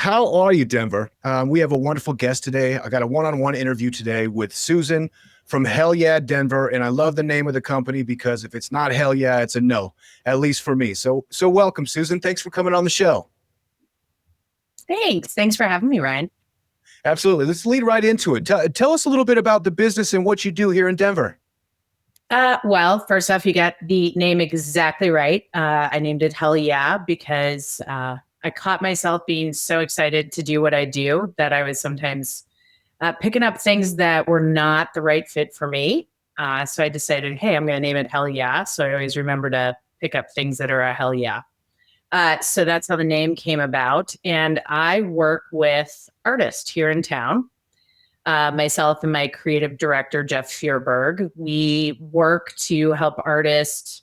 How are you, Denver? We have a wonderful guest today. I got a one-on-one interview today with Susan from Hell Yeah, Denver, and I love the name of the company because if it's not Hell Yeah, it's a no, at least for me. So welcome, Susan. Thanks for coming on the show. Thanks. Thanks for having me, Ryan. Absolutely. Let's lead right into it. Tell us a little bit about the business and what you do here in Denver. Well, first off, you got the name exactly right. I named it Hell Yeah because I caught myself being so excited to do what I do that I was sometimes picking up things that were not the right fit for me. So I decided, hey, I'm going to name it Hell Yeah. So I always remember to pick up things that are a hell yeah. So that's how the name came about. And I work with artists here in town. Myself and my creative director, Jeff Fierberg, we work to help artists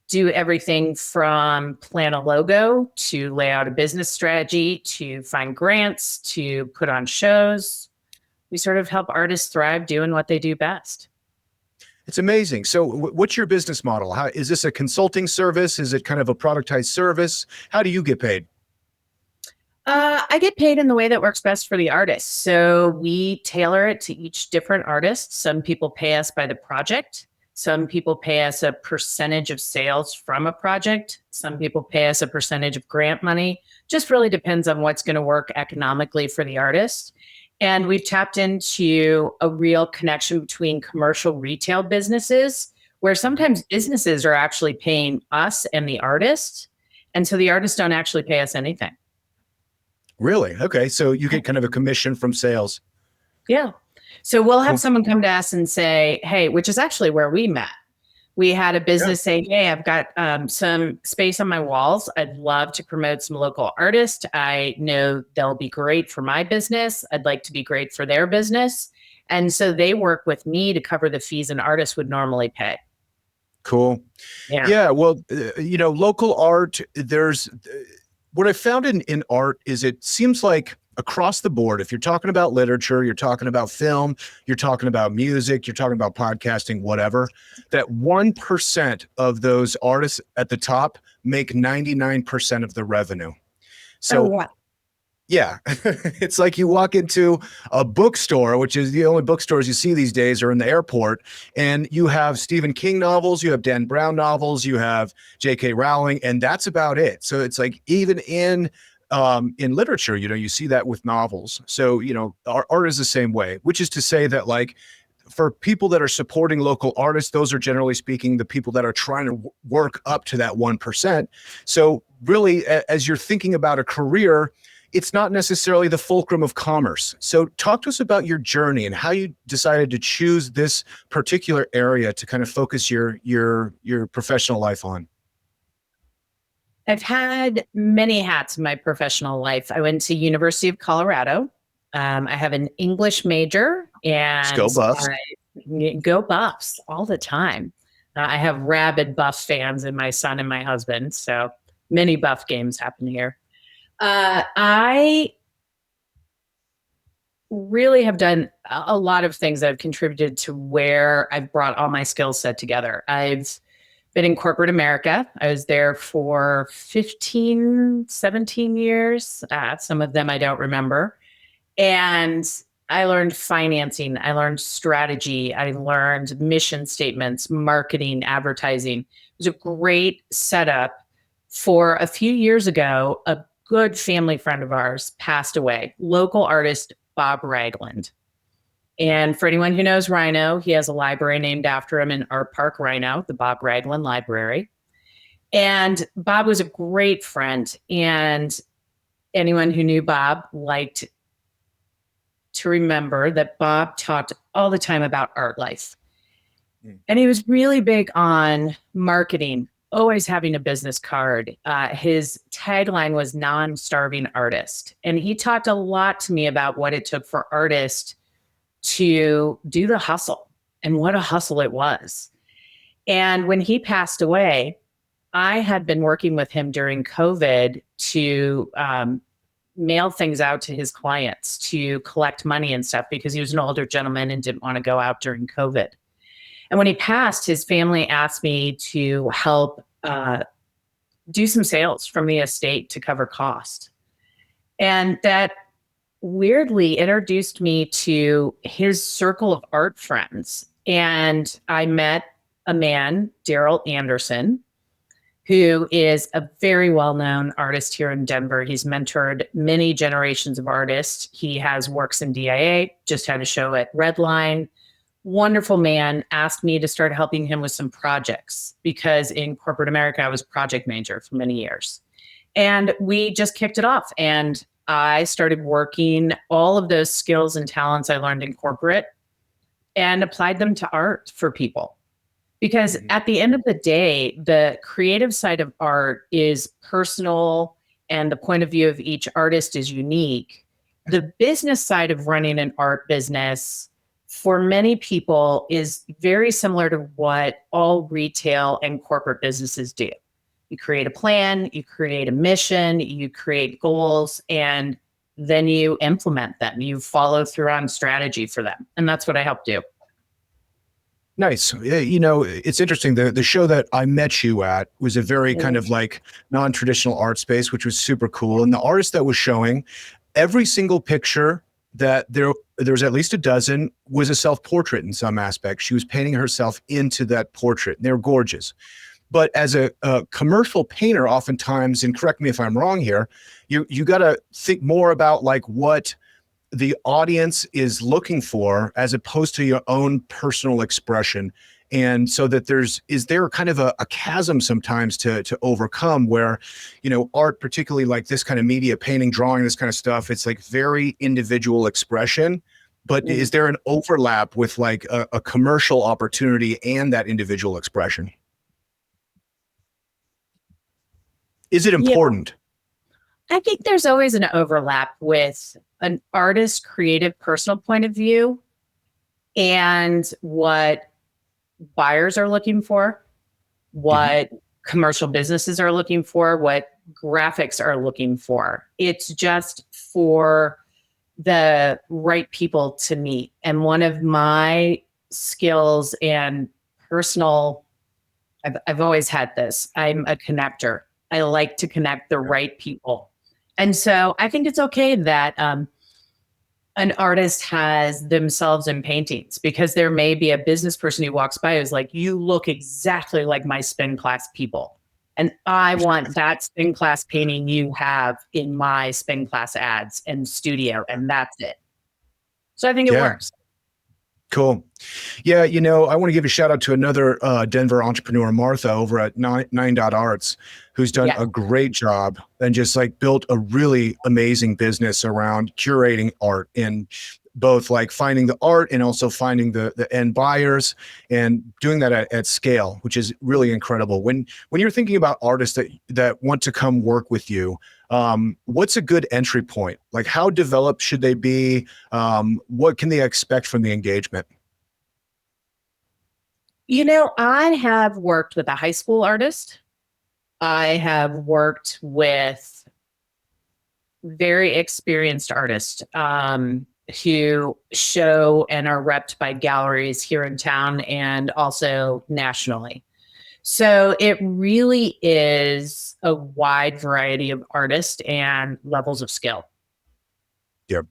do everything from plan a logo to lay out a business strategy to find grants to put on shows. We sort of help artists thrive doing what they do best. It's amazing. So what's your business model? How is this a consulting service? Is it kind of a productized service? How do you get paid? I get paid in the way that works best for the artist. So we tailor it to each different artist. Some people pay us by the project. Some people pay us a percentage of sales from a project. Some people pay us a percentage of grant money. Just really depends on what's going to work economically for the artist. And we've tapped into a real connection between commercial retail businesses, where sometimes businesses are actually paying us and the artist. And so the artists don't actually pay us anything. Really? Okay. So you get kind of a commission from sales. Yeah. So we'll have Cool. someone come to us and say, hey, which is actually where we met. We had a Yeah. business say, hey, I've got some space on my walls. I'd love to promote some local artists. I know they'll be great for my business. I'd like to be great for their business. And so they work with me to cover the fees an artist would normally pay. Cool. Yeah. Yeah. Well, local art, what I found in art is it seems like across the board, if you're talking about literature, you're talking about film, you're talking about music, you're talking about podcasting, whatever, that 1% of those artists at the top make 99% of the revenue. Oh, So wow. yeah, it's like you walk into a bookstore, which is the only bookstores you see these days are in the airport, and you have Stephen King novels, you have Dan Brown novels, you have J.K. Rowling, and that's about it. So it's like even in literature, you see that with novels. So art is the same way, which is to say that like for people that are supporting local artists, those are generally speaking the people that are trying to work up to that 1%. So really, as you're thinking about a career, it's not necessarily the fulcrum of commerce. So talk to us about your journey and how you decided to choose this particular area to kind of focus your professional life on. I've had many hats in my professional life. I went to University of Colorado. I have an English major Let's go and Buffs. go Buffs all the time. I have rabid Buff fans in my son and my husband. So many Buff games happen here. I really have done a lot of things that have contributed to where I've brought all my skill set together. I've been in corporate America. I was there for 15, 17 years. Some of them I don't remember. And I learned financing. I learned strategy. I learned mission statements, marketing, advertising. It was a great setup for a few years ago. A good family friend of ours passed away, local artist Bob Ragland. And for anyone who knows Rhino, he has a library named after him in Art Park Rhino, the Bob Ragland Library. And Bob was a great friend. And anyone who knew Bob liked to remember that Bob talked all the time about art life. And he was really big on marketing, always having a business card. His tagline was non-starving artist. And he talked a lot to me about what it took for artists to do the hustle and what a hustle it was. And when he passed away, I had been working with him during COVID to mail things out to his clients to collect money and stuff because he was an older gentleman and didn't want to go out during COVID. And when he passed, his family asked me to help do some sales from the estate to cover cost. And that weirdly introduced me to his circle of art friends. And I met a man, Daryl Anderson, who is a very well known artist here in Denver. He's mentored many generations of artists. He has works in DIA, just had a show at Redline. Wonderful man, asked me to start helping him with some projects because in corporate America, I was project manager for many years. And we just kicked it off. And I started working all of those skills and talents I learned in corporate and applied them to art for people. Because at the end of the day, the creative side of art is personal and the point of view of each artist is unique. The business side of running an art business for many people is very similar to what all retail and corporate businesses do. You create a plan, you create a mission, you create goals, and then you implement them. You follow through on strategy for them. And that's what I help do. Nice. Yeah, it's interesting. The show that I met you at was a very kind of like non-traditional art space, which was super cool. And the artist that was showing, every single picture that there was at least a dozen was a self-portrait in some aspect. She was painting herself into that portrait. They're gorgeous. But as a commercial painter, oftentimes, and correct me if I'm wrong here, you got to think more about like what the audience is looking for as opposed to your own personal expression. And so that is there kind of a chasm sometimes to overcome where, art, particularly like this kind of media, painting, drawing, this kind of stuff, it's like very individual expression. But is there an overlap with like a commercial opportunity and that individual expression? Is it Yeah, important? I think there's always an overlap with an artist's creative personal point of view and what buyers are looking for, what commercial businesses are looking for, what graphics are looking for. It's just for the right people to meet. And one of my skills and personal, I've always had this, I'm a connector. I like to connect the right people. And so I think it's okay that an artist has themselves in paintings because there may be a business person who walks by who's like, you look exactly like my spin class people. And I want that spin class painting you have in my spin class ads and studio. And that's it. So I think it Yeah. works. Cool. Yeah, I want to give a shout out to another Denver entrepreneur, Martha, over at Nine Dot Arts, who's done a great job and just like built a really amazing business around curating art and both like finding the art and also finding the end buyers and doing that at scale, which is really incredible. When you're thinking about artists that want to come work with you, what's a good entry point? Like how developed should they be? What can they expect from the engagement? I have worked with a high school artist. I have worked with very experienced artists who show and are repped by galleries here in town and also nationally. So it really is a wide variety of artists and levels of skill. Yeah.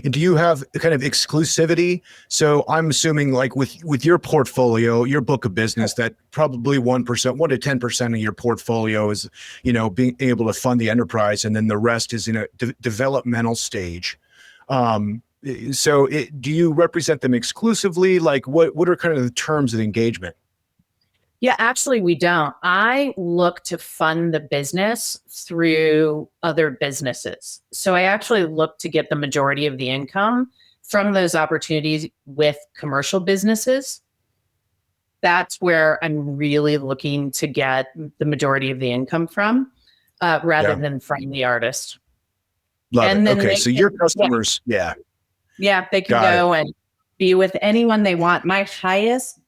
And do you have kind of exclusivity? So I'm assuming like with your portfolio, your book of business, that probably 1%, 1 to 10% of your portfolio is, being able to fund the enterprise. And then the rest is in a developmental stage. Do you represent them exclusively? Like what are kind of the terms of the engagement? Yeah, actually, we don't. I look to fund the business through other businesses. So I actually look to get the majority of the income from those opportunities with commercial businesses. That's where I'm really looking to get the majority of the income from, rather than from the artist. Love And it. then Okay. they So can, your customers, they can got it. go and be with anyone they want. My highest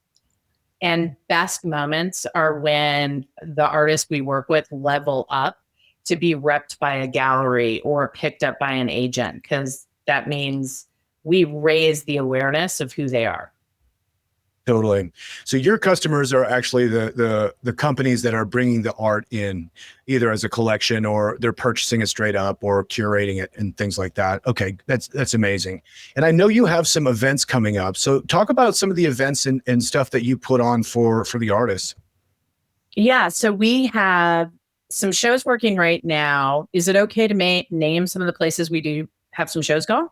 and best moments are when the artists we work with level up to be repped by a gallery or picked up by an agent, because that means we raise the awareness of who they are. Totally. So your customers are actually the companies that are bringing the art in, either as a collection or they're purchasing it straight up or curating it and things like that. Okay, that's amazing. And I know you have some events coming up. So talk about some of the events and stuff that you put on for the artists. Yeah, so we have some shows working right now. Is it okay to name some of the places we do have some shows going?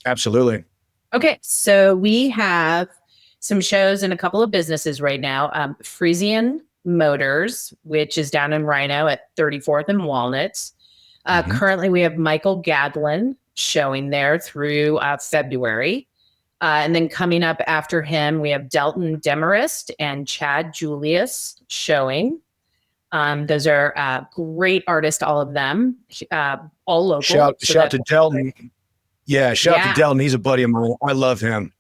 Absolutely. Okay, so we have some shows in a couple of businesses right now. Frisian Motors, which is down in Rhino at 34th and Walnuts. Mhm. Currently, we have Michael Gadlin showing there through February. And then coming up after him, we have Delton Demarest and Chad Julius showing. Those are great artists, all of them, all local. Shout to Delton. Yeah, shout to Yeah. Delton. He's a buddy of mine. I love him.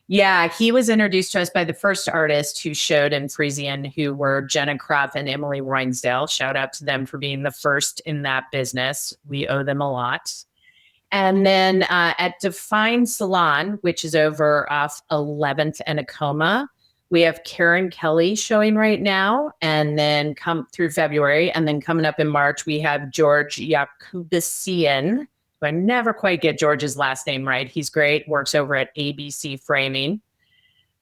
Yeah, he was introduced to us by the first artist who showed in Frisian, who were Jenna Krupp and Emily Reinsdale. Shout out to them for being the first in that business. We owe them a lot. And then at Define Salon, which is over off 11th and Acoma, we have Karen Kelly showing right now, and then come through February. And then coming up in March, we have George Yakubisian. I never quite get George's last name right. He's great, works over at ABC Framing.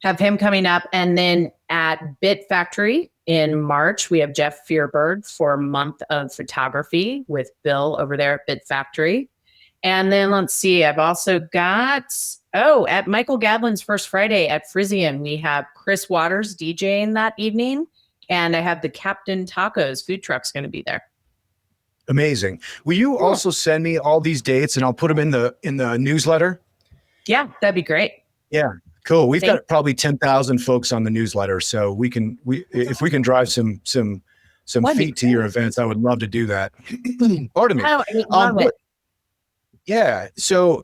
Have him coming up. And then at Bit Factory in March, we have Jeff Fearberg for a month of photography with Bill over there at Bit Factory. And then let's see, I've also got, at Michael Gadlin's First Friday at Frisian, we have Chris Waters DJing that evening. And I have the Captain Tacos food truck's going to be there. Amazing. Will you also send me all these dates and I'll put them in the newsletter? Yeah, that'd be great. Yeah, cool. We've got probably 10,000 folks on the newsletter, so if we can drive some feet to your events, I would love to do that. Pardon me. Oh, I love it. Yeah. So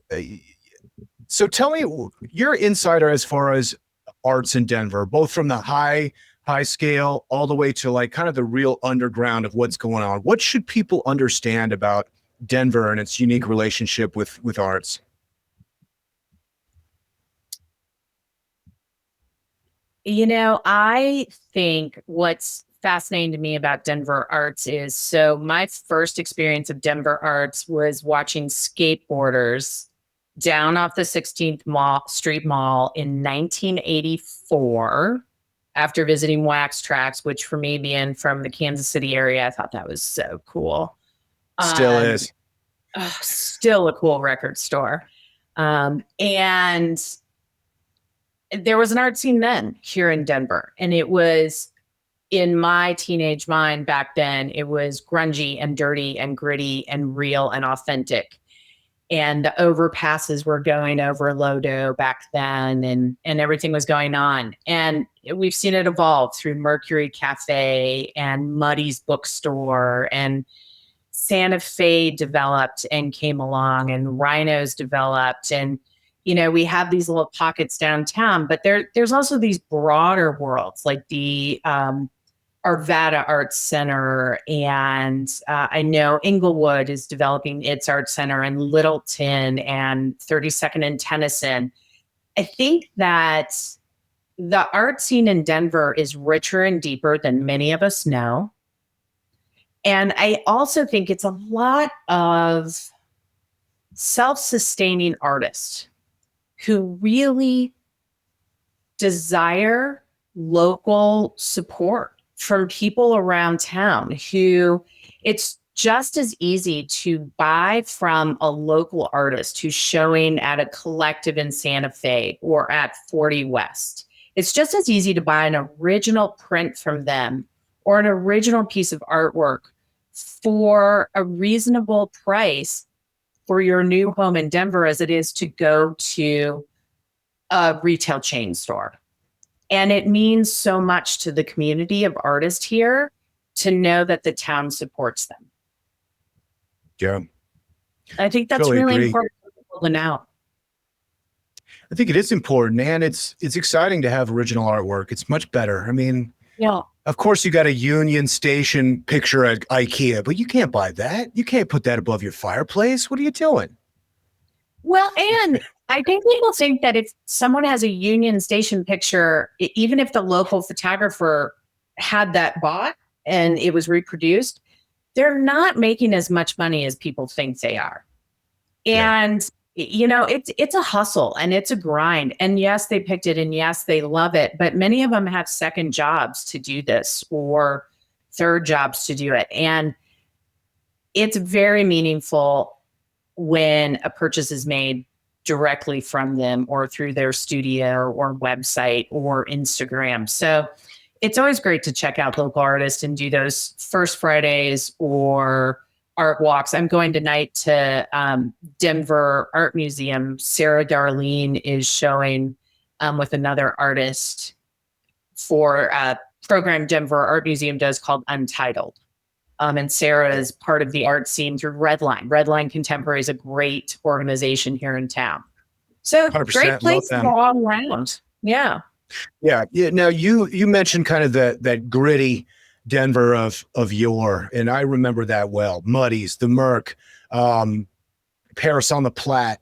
tell me your insider as far as arts in Denver, both from the high scale all the way to like kind of the real underground of what's going on. What should people understand about Denver and its unique relationship with arts? I think what's fascinating to me about Denver arts is, so my first experience of Denver arts was watching skateboarders down off the 16th Street Mall in 1984 after visiting Wax Tracks, which for me being from the Kansas City area, I thought that was so cool. Still is. Still a cool record store. And there was an art scene then here in Denver. And it was, in my teenage mind back then, it was grungy and dirty and gritty and real and authentic. And the overpasses were going over Lodo back then, and everything was going on. And we've seen it evolve through Mercury Cafe and Muddy's Bookstore, and Santa Fe developed and came along, and Rhinos developed. And, we have these little pockets downtown, but there's also these broader worlds like the Arvada Arts Center, and I know Inglewood is developing its art center, and Littleton and 32nd and Tennyson. I think that the art scene in Denver is richer and deeper than many of us know. And I also think it's a lot of self-sustaining artists who really desire local support from people around town, who it's just as easy to buy from a local artist who's showing at a collective in Santa Fe or at 40 West. It's just as easy to buy an original print from them or an original piece of artwork for a reasonable price for your new home in Denver as it is to go to a retail chain store. And it means so much to the community of artists here to know that the town supports them. Yeah. I think that's Totally really agree. important for people to know. I think it is important, and it's exciting to have original artwork. It's much better. I mean, Yeah. of course, you got a Union Station picture at IKEA, but you can't buy that. You can't put that above your fireplace. What are you doing? Well, and I think people think that if someone has a Union Station picture, even if the local photographer had that bought and it was reproduced, they're not making as much money as people think they are. Yeah. And it's a hustle and it's a grind. And yes, they picked it and yes, they love it, but many of them have second jobs to do this or third jobs to do it. And it's very meaningful when a purchase is made directly from them or through their studio or website or Instagram. So it's always great to check out local artists and do those first Fridays or art walks. I'm going tonight to Denver Art Museum. Sarah Darlene is showing with another artist for a program Denver Art Museum does called Untitled. And Sarah is part of the art scene through Redline. Redline Contemporary is a great organization here in town. So great 100% love place them. all around. Yeah. Yeah. Yeah. Now you mentioned kind of that gritty Denver of yore, and I remember that well. Muddy's, the Merc, Paris on the Platte,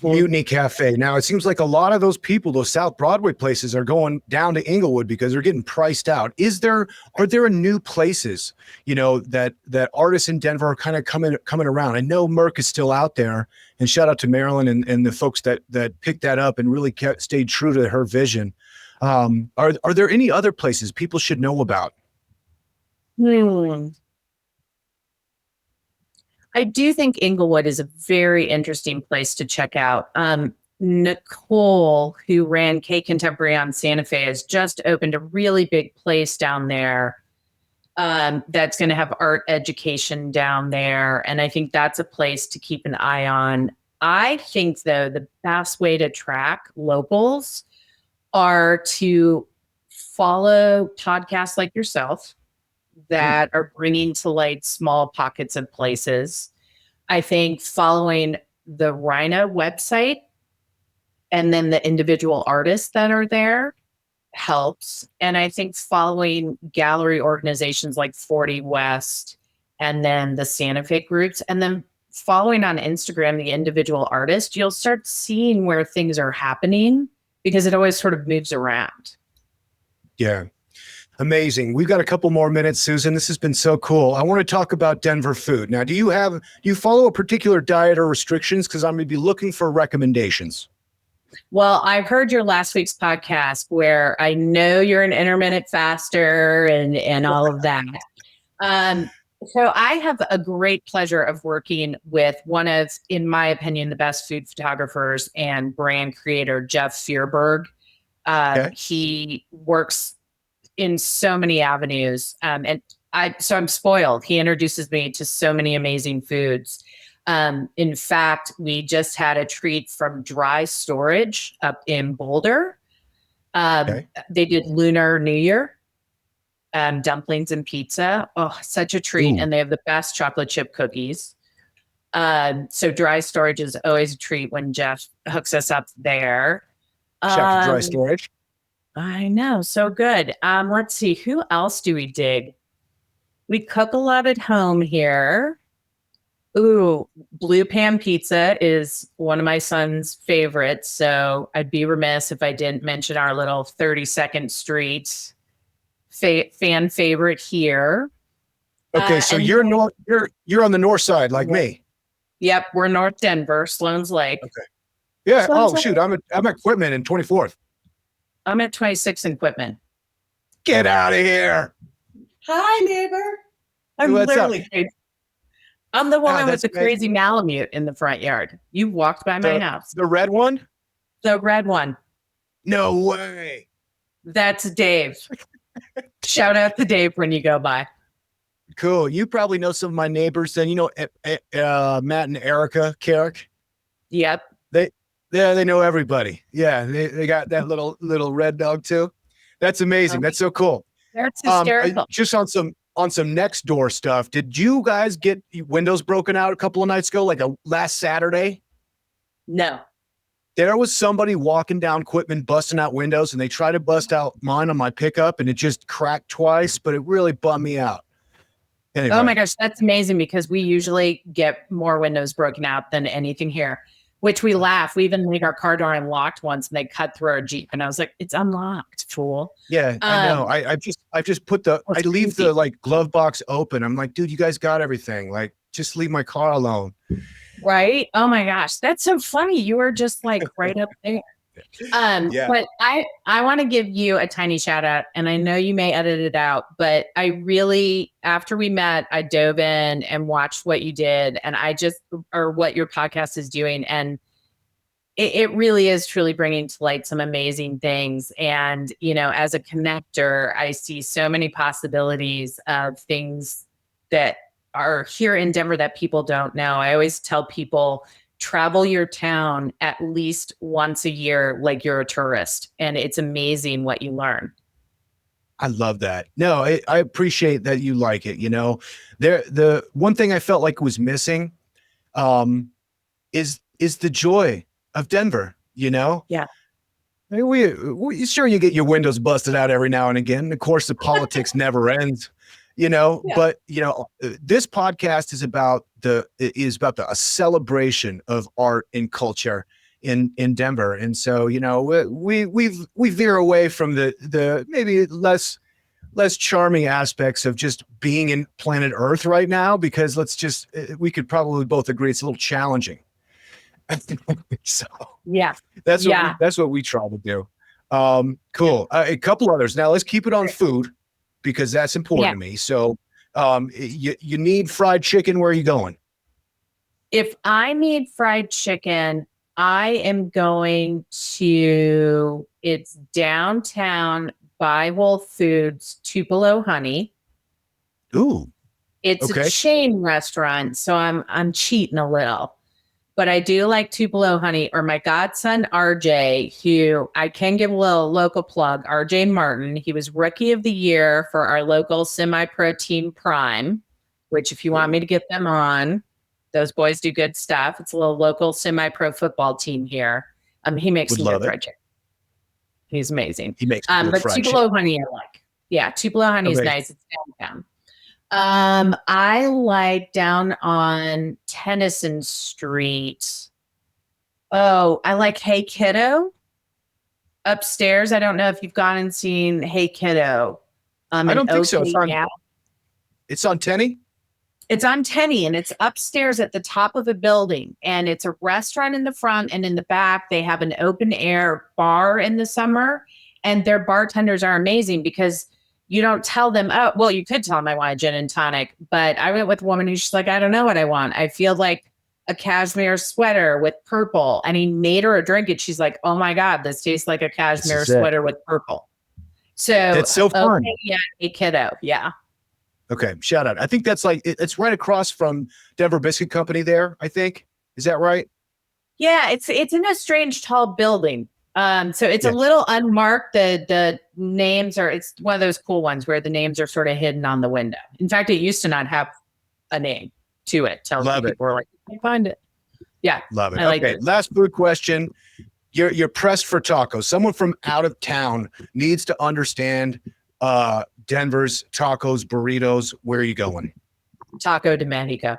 Mutiny Cafe. Now it seems like a lot of those people, those South Broadway places, are going down to Inglewood because they're getting priced out. Are there new places, that artists in Denver are kind of coming around? I know Merc is still out there, and shout out to Marilyn and the folks that picked that up and really stayed true to her vision. Are there any other places people should know about? I do think Inglewood is a very interesting place to check out. Nicole, who ran K Contemporary on Santa Fe, has just opened a really big place down there that's going to have art education down there. And I think that's a place to keep an eye on. I think, though, the best way to track locals are to follow podcasts like yourself that are bringing to light small pockets of places. I think following the Rhina website and then the individual artists that are there helps. And I think following gallery organizations like 40 West and then the Santa Fe groups, and then following on Instagram the individual artists, you'll start seeing where things are happening because it always sort of moves around. Yeah. Amazing. We've got a couple more minutes, Susan. This has been so cool. I want to talk about Denver food. Now, do you follow a particular diet or restrictions? Because I'm going to be looking for recommendations. Well, I've heard your last week's podcast where I know you're an intermittent faster and all of that. So I have a great pleasure of working with one of, in my opinion, the best food photographers and brand creator, Jeff Fearberg. Okay. He works in so many avenues. So I'm spoiled. He introduces me to so many amazing foods. In fact, we just had a treat from Dry Storage up in Boulder. They did Lunar New Year, dumplings and pizza. Oh, such a treat. Ooh. And they have the best chocolate chip cookies. So Dry Storage is always a treat when Jeff hooks us up there. Shout out to Dry Storage. I know. So good. Let's see. Who else do we dig? We cook a lot at home here. Ooh, Blue Pan Pizza is one of my son's favorites. So I'd be remiss if I didn't mention our little 32nd Street fan favorite here. Okay, so you're on the north side like me. Yep, we're North Denver, Sloan's Lake. Okay. Yeah. Sloan's shoot, I'm at Quitman in 24th. I'm at 26 in Quitman. Get out of here. Hi, neighbor. I'm literally crazy. I'm the one with the crazy Malamute in the front yard. You walked by my house. The red one? The red one. No way. That's Dave. Shout out to Dave when you go by. Cool. You probably know some of my neighbors then. You know Matt and Erica Carrick? Yep. They know everybody. Yeah, they got that little red dog too. That's amazing. That's so cool. That's hysterical. Just on some next door stuff. Did you guys get windows broken out a couple of nights ago, like last Saturday? No. There was somebody walking down Quitman busting out windows, and they tried to bust out mine on my pickup, and it just cracked twice, but it really bummed me out. Anyway. Oh my gosh, that's amazing because we usually get more windows broken out than anything here. which we laugh. We even made our car door unlocked once and they cut through our Jeep. And I was like, it's unlocked, fool. Yeah, I know. I've just put I It's leave crazy. the like glove box open. I'm like, dude, you guys got everything. Like, just leave my car alone. Right? Oh my gosh. That's so funny. You were just like right up there. Yeah. But I want to give you a tiny shout out, and I know you may edit it out, but I really, after we met, I dove in and watched what you did, and or what your podcast is doing, and it really is truly bringing to light some amazing things. And as a connector, I see so many possibilities of things that are here in Denver that people don't know. I always tell people, travel your town at least once a year like you're a tourist, and it's amazing what you learn. I love that. No, I appreciate that you like it. The one thing I felt like was missing, is the joy of Denver. Yeah. I mean, we sure you get your windows busted out every now and again. Of course, the politics never ends. Yeah. But this podcast is about a celebration of art and culture in Denver. And so, we veer away from the maybe less charming aspects of just being in planet Earth right now, because we could probably both agree it's a little challenging. So Yeah. that's what we try to do. Cool. A couple others. Now let's keep it on food, because that's important to me. So, you need fried chicken. Where are you going? If I need fried chicken, I am going to, it's downtown by Whole Foods, Tupelo Honey. Ooh, It's okay. a chain restaurant, so I'm cheating a little. But I do like Tupelo Honey, or my godson, RJ, who I can give a little local plug, RJ Martin. He was Rookie of the Year for our local semi-pro team Prime, which if you want me to get them on, those boys do good stuff. It's a little local semi-pro football team here. He makes Would some love good it. fried chicken. He's amazing. He makes good But fried Tupelo chicken. Honey I like. Yeah, Tupelo Honey is Okay. nice. It's downtown. I like down on Tennyson Street. Oh, I like Hey Kiddo upstairs. I don't know if you've gone and seen Hey Kiddo. I don't think so. Yeah. It's on Tenny. It's on Tenny, and it's upstairs at the top of a building, and it's a restaurant in the front, and in the back they have an open air bar in the summer, and their bartenders are amazing because you don't tell them, oh, well, you could tell them I want a gin and tonic, but I went with a woman who's just like, I don't know what I want. I feel like a cashmere sweater with purple, and he made her a drink, and she's like, oh my God, this tastes like a cashmere sweater with purple. So That's so fun. Okay, yeah, Hey Kiddo. Yeah. Okay, shout out. I think that's it's right across from Denver Biscuit Company there, I think. Is that right? Yeah, it's in a strange tall building. So it's Yeah. a little unmarked. The names are, it's one of those cool ones where the names are sort of hidden on the window. In fact, it used to not have a name to it. So Love it. people were like, "Can you find it?" Yeah. Love it. I like Okay, it. last food question. You're pressed for tacos. Someone from out of town needs to understand Denver's tacos, burritos. Where are you going? Taco de Mexico.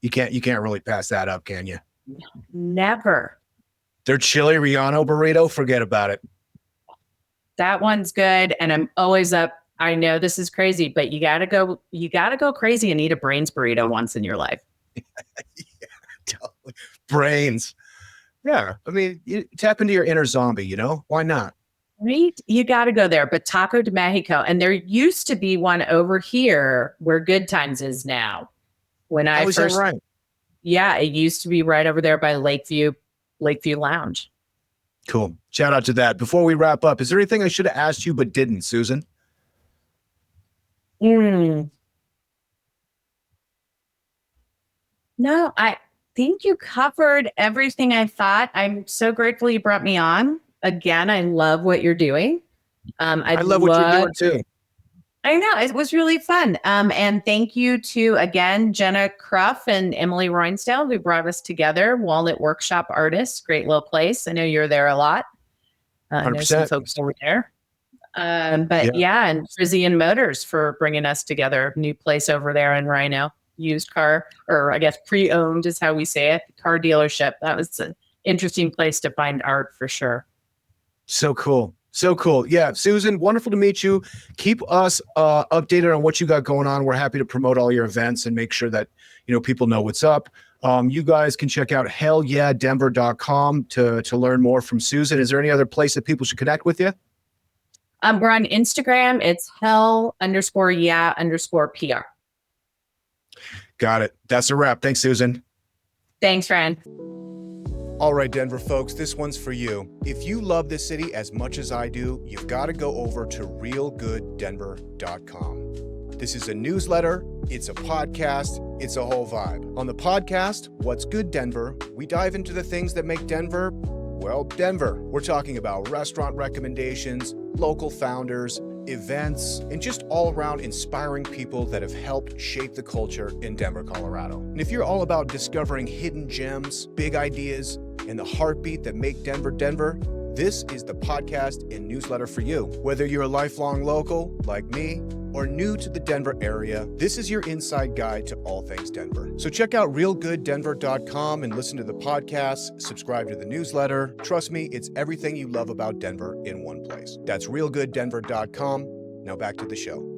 You can't really pass that up, can you? Never. Their chili Riano burrito, forget about it. That one's good. And I'm always up. I know this is crazy, but you gotta go crazy and eat a brains burrito once in your life. Totally. Brains. Yeah. I mean, you tap into your inner zombie, why not? Right? You got to go there. But Taco de Mexico, and there used to be one over here where Good Times is now. When I How is that first, right? yeah, it used to be right over there by Lakeview Lounge. Cool. Shout out to that. Before we wrap up, is there anything I should have asked you but didn't, Susan? No, I think you covered everything I thought. I'm so grateful you brought me on. Again, I love what you're doing. I love what you're doing too. I know, it was really fun. And thank you to, again, Jenna Cruff and Emily Roinsdale, who brought us together. Walnut Workshop Artists, great little place. I know you're there a lot. I know some 100%. folks over there. And Frisian Motors for bringing us together. New place over there in Rhino. used car, or I guess pre-owned is how we say it, car dealership. That was an interesting place to find art for sure. So cool. So cool. Yeah, Susan, wonderful to meet you. Keep us updated on what you got going on. We're happy to promote all your events and make sure that, people know what's up. You guys can check out hellyeahdenver.com to learn more from Susan. Is there any other place that people should connect with you? We're on Instagram. It's hell_yeah_PR. Got it. That's a wrap. Thanks, Susan. Thanks, Ryan. All right, Denver folks, this one's for you. If you love this city as much as I do, you've got to go over to realgooddenver.com. This is a newsletter, it's a podcast, it's a whole vibe. On the podcast, What's Good Denver, we dive into the things that make Denver, well, Denver. We're talking about restaurant recommendations, local founders, events, and just all around inspiring people that have helped shape the culture in Denver, Colorado. And if you're all about discovering hidden gems, big ideas, and the heartbeat that make Denver, Denver, this is the podcast and newsletter for you. Whether you're a lifelong local like me or new to the Denver area, this is your inside guide to all things Denver. So check out realgooddenver.com and listen to the podcast, subscribe to the newsletter. Trust me, it's everything you love about Denver in one place. That's realgooddenver.com. Now back to the show.